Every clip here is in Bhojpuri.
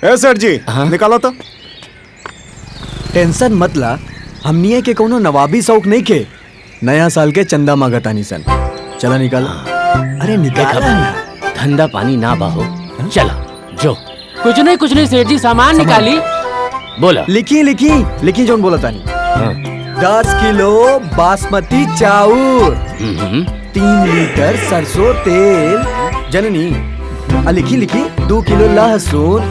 ए सेठ जी, निकालो तो। टेंशन मत ला, हमनिए के कोनो नवाबी शौक नहीं के। नया साल के चंदा मांगतानी सन। चला निकाल। अरे निकाल ना। धंधा पानी ना बाहो। चला जो। कुछ नहीं सेठ जी, सामान निकाली। बोला। लिखी जोन बोला तानी। 10 किलो बासमती चाउर, 3 लीटर सरसों तेल, जननी लिखी 2 किलो लहसुन,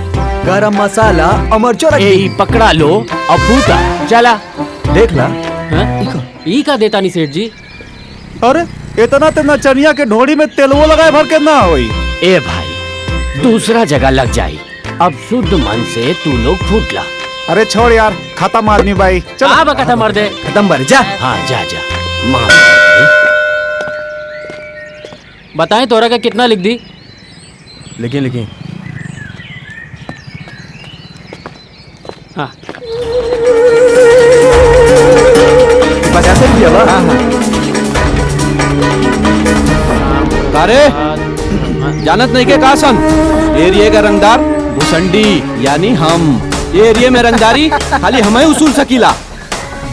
गरम मसाला, अमरचो रखी। पकड़ा लो अब फूटा। चला देख ला। ई का देता नहीं सेठ जी। अरे इतना तो नचनिया के ढोड़ी में तेलवो लगाए भर के ना होई। ए भाई दूसरा जगह लग जाई। अब शुद्ध मन से तू लोग फूट ला। अरे छोड़ यार, खत्म आदमी भाई। चल अब खत्म मर दे। खत्म बर जा। हाँ जा। बताएं तोरा का कितना लिख दी? लिखी। हाँ 50 रुपया बा। अरे जानत नहीं के का सन? एरिया का रंगदार भुसंडी यानी हम। ये एरिया में रंगदारी खाली हम ही उसूल सकीला।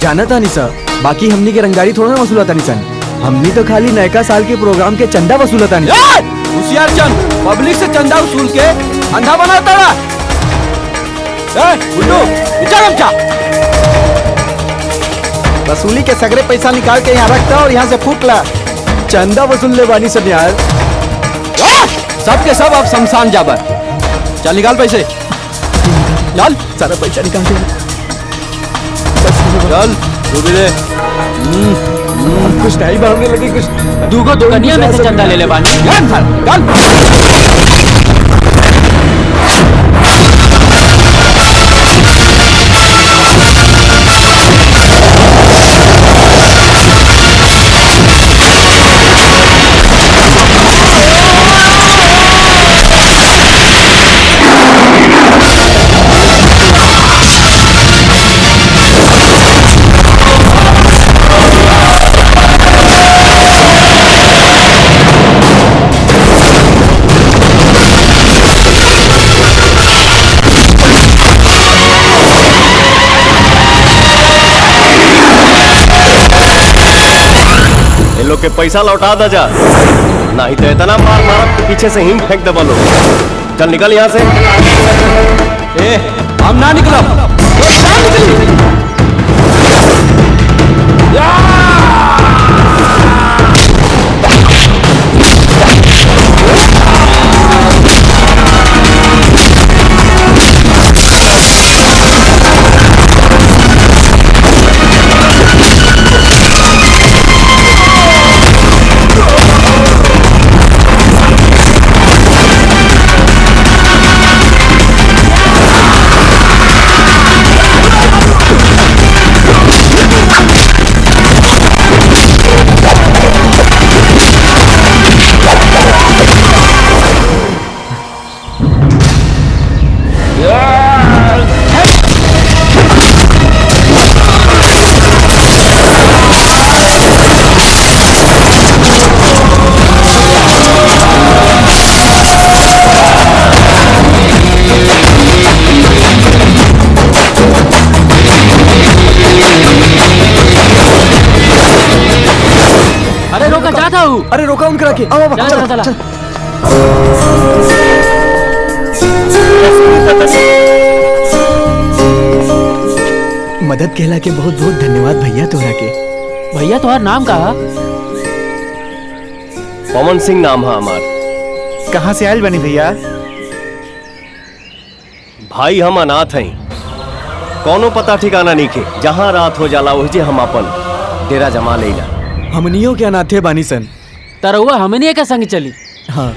जानता नहीं सर, बाकी हमनी के रंगदारी थोड़ा ना वसूलता नहीं सन। हमनी तो खाली नयका साल के प्रोग्राम के चंदा वसूलता नहीं। होशियार चंद, पब्लिक से चंदा वसूल के अंधा बनाता रहा। गुड्डू वसूली के सगरे पैसा निकाल के यहाँ रखता और यहाँ से फूट ला। चंदा वसूल ले बानी सब यार। सब के सब अब शमशान जाबर। चल निकाल पैसे। चल सारा पैसा निकाल दे। चल तू भी दे। कुछ नहीं भागने लगे कुछ। दूगो दुकनिया में से चंदा ले ले बानी। के पैसा लौटा दा जा, नहीं तो इतना मार मारब के पीछे से हिम फेंक दे बोलो। चल निकल यहाँ से। ए हम ना निकलब। अरे रोका उनके रखे। चला। मदद कहला के बहुत बहुत धन्यवाद भैया तोरा के। भैया तुम्हारा नाम कहा? पवन सिंह नाम है हमार। कहाँ से आयल बनी भैया? भाई हम अनाथ हैं, कौनो पता ठिकाना नहीं के। जहाँ रात हो जाला वही हम अपन डेरा जमा लेला। हमनियों के अनाथे बानी सन। तरहुआ हमनिया के संग चली। हाँ